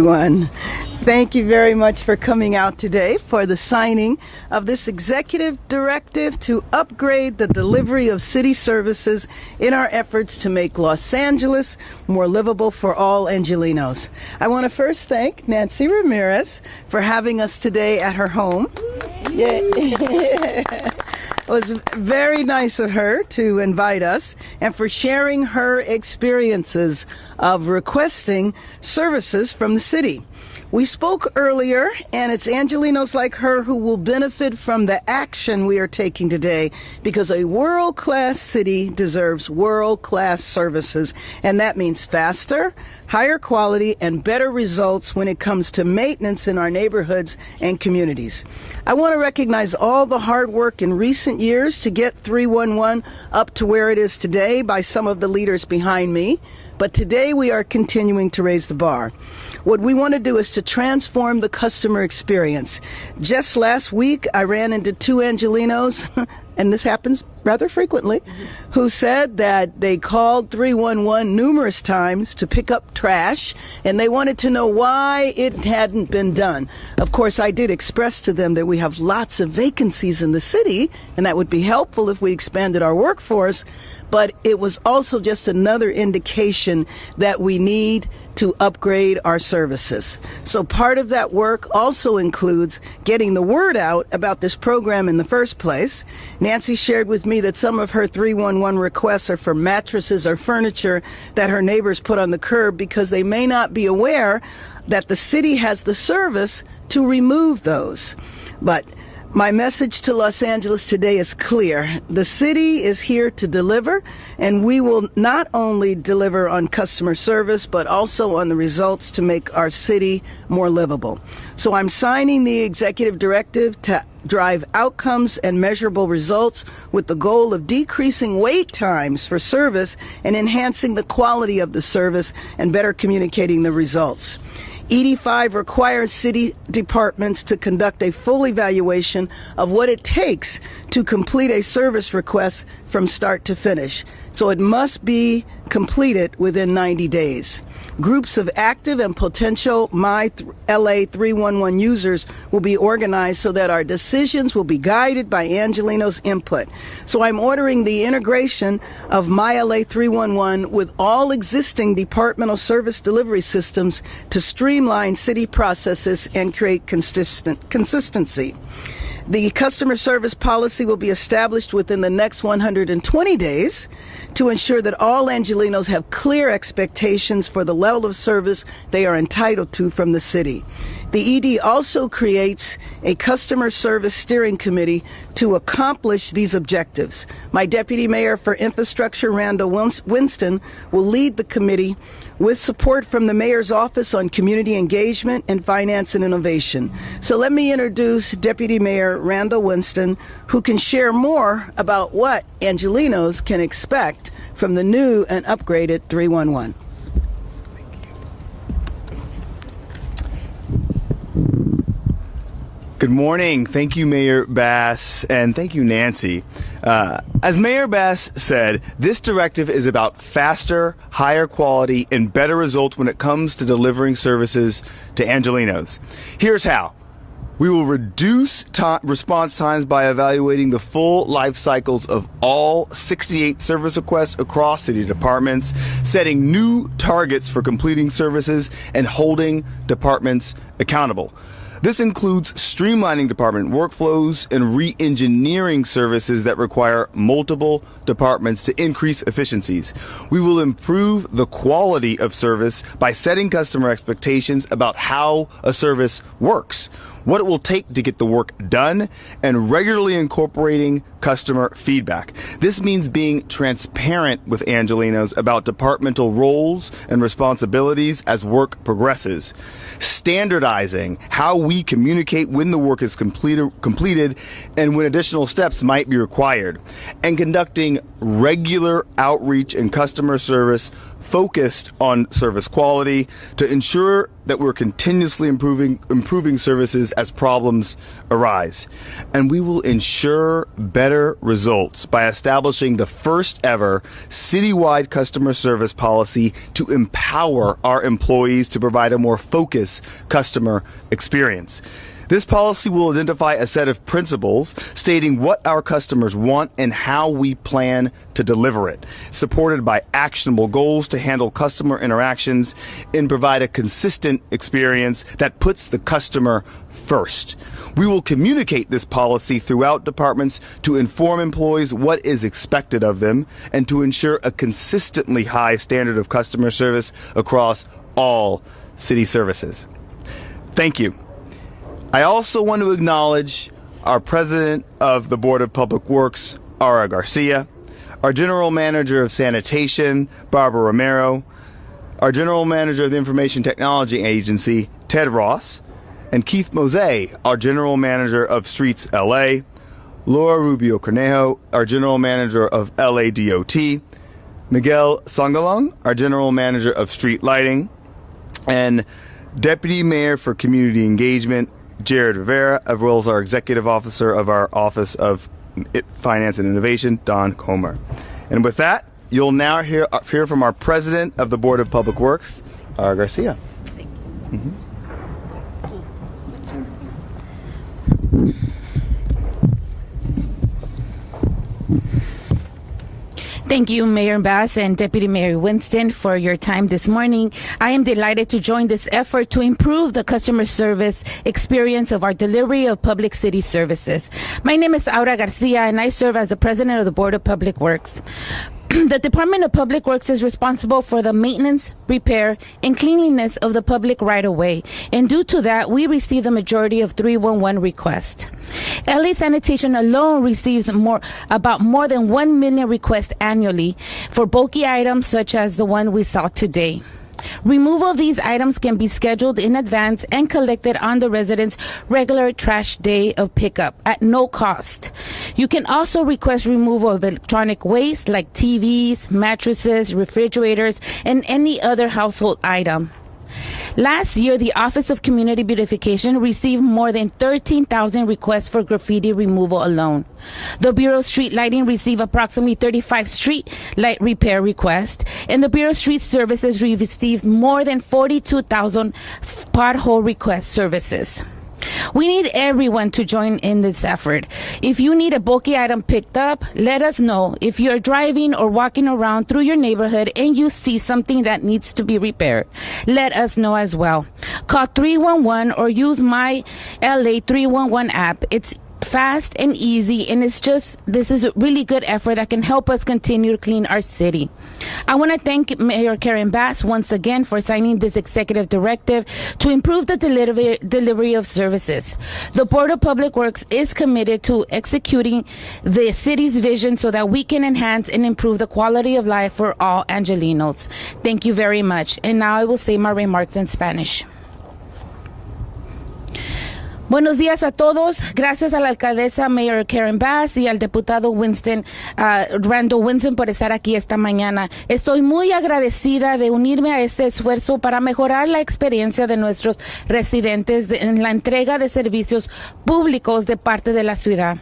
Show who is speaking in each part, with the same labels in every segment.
Speaker 1: everyone. Thank you very much for coming out today for the signing of this executive directive to upgrade the delivery of city services in our efforts to make Los Angeles more livable for all Angelenos. I want to first thank Nancy Ramirez for having us today at her home. It was very nice of her to invite us and for sharing her experiences of requesting services from the city. We spoke earlier, and it's Angelenos like her who will benefit from the action we are taking today, because a world-class city deserves world-class services, and that means faster, higher quality, and better results when it comes to maintenance in our neighborhoods and communities. I want to recognize all the hard work in recent years to get 311 up to where it is today by some of the leaders behind me, but today we are continuing to raise the bar. What we want to do is to transform the customer experience. Just last week, I ran into two Angelenos, and this happens rather frequently, who said that they called 311 numerous times to pick up trash, and they wanted to know why it hadn't been done. Of course, I did express to them that we have lots of vacancies in the city, and that would be helpful if we expanded our workforce, but it was also just another indication that we need to upgrade our services. So part of that work also includes getting the word out about this program in the first place. Nancy shared with me that some of her 311 requests are for mattresses or furniture that her neighbors put on the curb because they may not be aware that the city has the service to remove those. But my message to Los Angeles today is clear. The city is here to deliver, and we will not only deliver on customer service, but also on the results to make our city more livable. So I'm signing the executive directive to drive outcomes and measurable results with the goal of decreasing wait times for service and enhancing the quality of the service and better communicating the results. ED5 requires city departments to conduct a full evaluation of what it takes to complete a service request from start to finish. So it must be completed within 90 days. Groups of active and potential My LA 311 users will be organized so that our decisions will be guided by Angelenos' input. So I'm ordering the integration of My LA 311 with all existing departmental service delivery systems to streamline city processes and create consistency. The customer service policy will be established within the next 120 days to ensure that all Angelenos have clear expectations for the level of service they are entitled to from the city. The ED also creates a customer service steering committee to accomplish these objectives. My deputy mayor for infrastructure, Randall Winston, will lead the committee with support from the mayor's office on community engagement and finance and innovation. So let me introduce Deputy Mayor Randall Winston, who can share more about what Angelenos can expect from the new and upgraded 311.
Speaker 2: Good morning. Thank you, Mayor Bass, and thank you, Nancy. As Mayor Bass said, this directive is about faster, higher quality, and better results when it comes to delivering services to Angelenos. Here's how. We will reduce response times by evaluating the full life cycles of all 68 service requests across city departments, setting new targets for completing services, and holding departments accountable. This includes streamlining department workflows and re-engineering services that require multiple departments to increase efficiencies. We will improve the quality of service by setting customer expectations about how a service works, what it will take to get the work done, and regularly incorporating customer feedback. This means being transparent with Angelenos about departmental roles and responsibilities as work progresses, standardizing how we communicate when the work is completed and when additional steps might be required, and conducting regular outreach and customer service focused on service quality to ensure that we're continuously improving services as problems arise. And we will ensure better results by establishing the first ever citywide customer service policy to empower our employees to provide a more focused customer experience. This policy will identify a set of principles stating what our customers want and how we plan to deliver it, supported by actionable goals to handle customer interactions and provide a consistent experience that puts the customer first. We will communicate this policy throughout departments to inform employees what is expected of them and to ensure a consistently high standard of customer service across all city services. Thank you. I also want to acknowledge our President of the Board of Public Works, Aura Garcia, our General Manager of Sanitation, Barbara Romero, our General Manager of the Information Technology Agency, Ted Ross, and Keith Mose, our General Manager of Streets LA, Laura Rubio Cornejo, our General Manager of LA DOT, Miguel Sangalong, our General Manager of Street Lighting, and Deputy Mayor for Community Engagement, Jared Rivera, as well as our Executive Officer of our Office of Finance and Innovation, Don Comer. And with that, you'll now hear from our President of the Board of Public Works, Aura Garcia.
Speaker 3: Thank you.
Speaker 2: Mm-hmm.
Speaker 3: Thank you, Mayor Bass and Deputy Mayor Winston, for your time this morning. I am delighted to join this effort to improve the customer service experience of our delivery of public city services. My name is Aura Garcia, and I serve as the President of the Board of Public Works. The Department of Public Works is responsible for the maintenance, repair, and cleanliness of the public right-of-way, and due to that, we receive the majority of 311 requests. LA Sanitation alone receives about more than 1 million requests annually for bulky items such as the one we saw today. Removal of these items can be scheduled in advance and collected on the residents' regular trash day of pickup at no cost. You can also request removal of electronic waste like TVs, mattresses, refrigerators, and any other household item. Last year, the Office of Community Beautification received more than 13,000 requests for graffiti removal alone. The Bureau of Street Lighting received approximately 35 street light repair requests, and the Bureau of Street Services received more than 42,000 pothole request services. We need everyone to join in this effort. If you need a bulky item picked up, let us know. If you're driving or walking around through your neighborhood and you see something that needs to be repaired, let us know as well. Call 311 or use my LA 311 app. It's fast and easy, and this is a really good effort that can help us continue to clean our city. I want to thank Mayor Karen Bass once again for signing this executive directive to improve the delivery of services. The Board of Public Works is committed to executing the city's vision so that we can enhance and improve the quality of life for all Angelenos. Thank you very much. And now I will say my remarks in Spanish. Buenos días a todos. Gracias a la alcaldesa Mayor Karen Bass y al diputado Randall Winston por estar aquí esta mañana. Estoy muy agradecida de unirme a este esfuerzo para mejorar la experiencia de nuestros residentes en la entrega de servicios públicos de parte de la ciudad.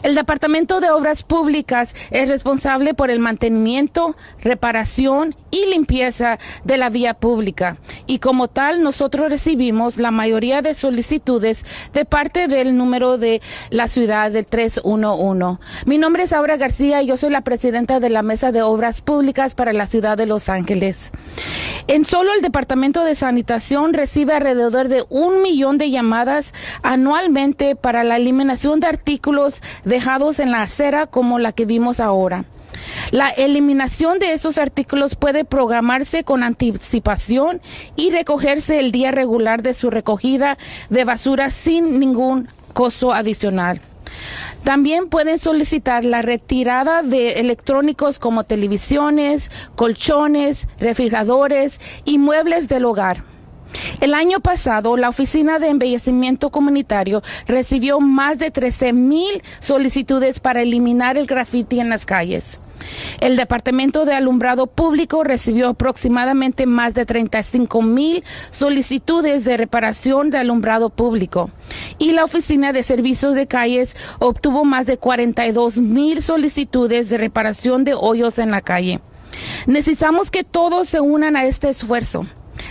Speaker 3: El Departamento de Obras Públicas es responsable por el mantenimiento, reparación y limpieza de la vía pública, y como tal nosotros recibimos la mayoría de solicitudes de parte del número de la ciudad del 311. Mi nombre es Aura García y yo soy la presidenta de la Mesa de Obras Públicas para la ciudad de Los Ángeles. En solo el Departamento de Sanitación recibe alrededor de 1 millón de llamadas anualmente para la eliminación de artículos dejados en la acera como la que vimos ahora. La eliminación de estos artículos puede programarse con anticipación y recogerse el día regular de su recogida de basura sin ningún costo adicional. También pueden solicitar la retirada de electrónicos como televisiones, colchones, refrigeradores y muebles del hogar. El año pasado, la Oficina de Embellecimiento Comunitario recibió más de 13,000 solicitudes para eliminar el graffiti en las calles. El Departamento de Alumbrado Público recibió aproximadamente más de 35,000 solicitudes de reparación de alumbrado público y la Oficina de Servicios de Calles obtuvo más de 42,000 solicitudes de reparación de hoyos en la calle. Necesitamos que todos se unan a este esfuerzo.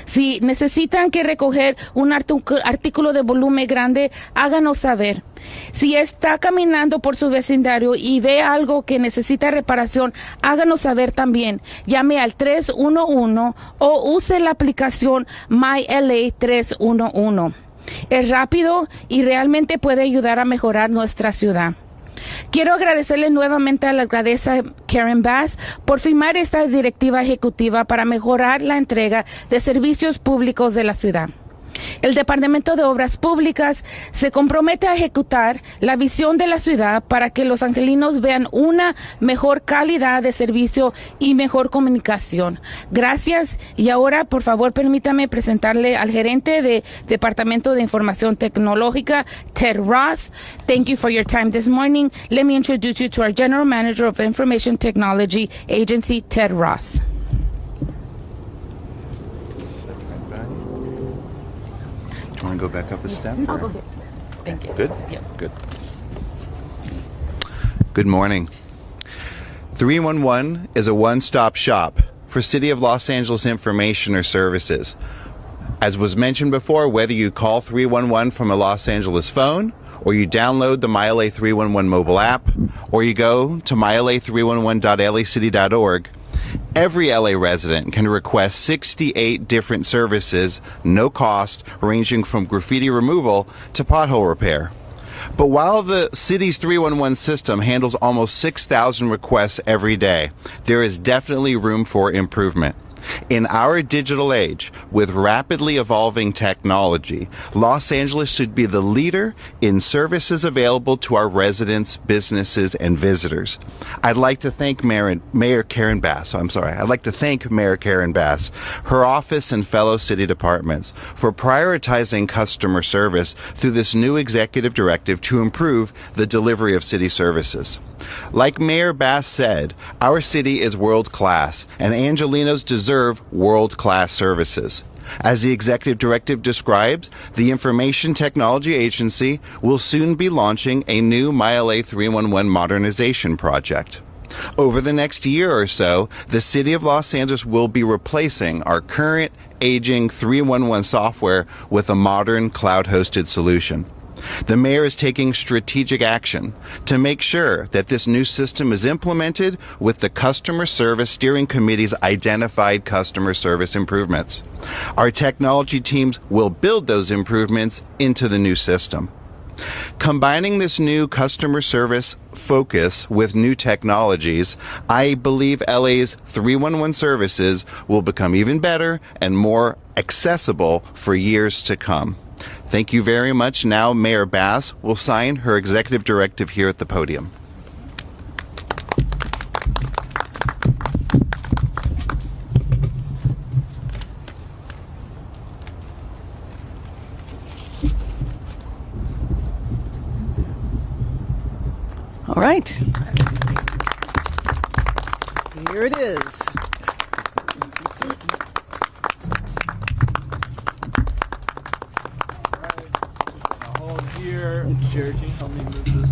Speaker 3: Si necesitan que recoger un artículo de volumen grande, háganos saber. Si está caminando por su vecindario y ve algo que necesita reparación, háganos saber también. Llame al 311 o use la aplicación MyLA 311. Es rápido y realmente puede ayudar a mejorar nuestra ciudad. Quiero agradecerle nuevamente a la alcaldesa Karen Bass por firmar esta directiva ejecutiva para mejorar la entrega de servicios públicos de la ciudad. El Departamento de Obras Públicas se compromete a ejecutar la visión de la ciudad para que los angelinos vean una mejor calidad de servicio y mejor comunicación. Gracias. Y ahora, por favor, permítame presentarle al gerente de Departamento de Información Tecnológica, Ted Ross. Thank you for your time this morning. Let me introduce you to our General Manager of Information Technology Agency, Ted Ross.
Speaker 4: You want to go back up a step?
Speaker 3: I'll go here. Thank you.
Speaker 4: Good?
Speaker 3: Yep.
Speaker 4: Good. Good morning. 311 is a one-stop shop for City of Los Angeles information or services. As was mentioned before, whether you call 311 from a Los Angeles phone, or you download the MyLA 311 mobile app, or you go to myla311.lacity.org, every LA resident can request 68 different services, no cost, ranging from graffiti removal to pothole repair. But while the city's 311 system handles almost 6,000 requests every day, there is definitely room for improvement. In our digital age, with rapidly evolving technology, Los Angeles should be the leader in services available to our residents, businesses, and visitors. I'd like to thank Mayor Karen Bass, her office and fellow city departments for prioritizing customer service through this new executive directive to improve the delivery of city services. Like Mayor Bass said, our city is world-class, and Angelinos deserve world-class services. As the executive directive describes, the Information Technology Agency will soon be launching a new MyLA 311 modernization project. Over the next year or so, the City of Los Angeles will be replacing our current aging 311 software with a modern cloud-hosted solution. The mayor is taking strategic action to make sure that this new system is implemented with the Customer Service Steering Committee's identified customer service improvements. Our technology teams will build those improvements into the new system. Combining this new customer service focus with new technologies, I believe LA's 311 services will become even better and more accessible for years to come. Thank you very much. Now Mayor Bass will sign her executive directive here at the podium.
Speaker 1: All right. Here it is.
Speaker 5: Hold here. Chair, can you help me move this?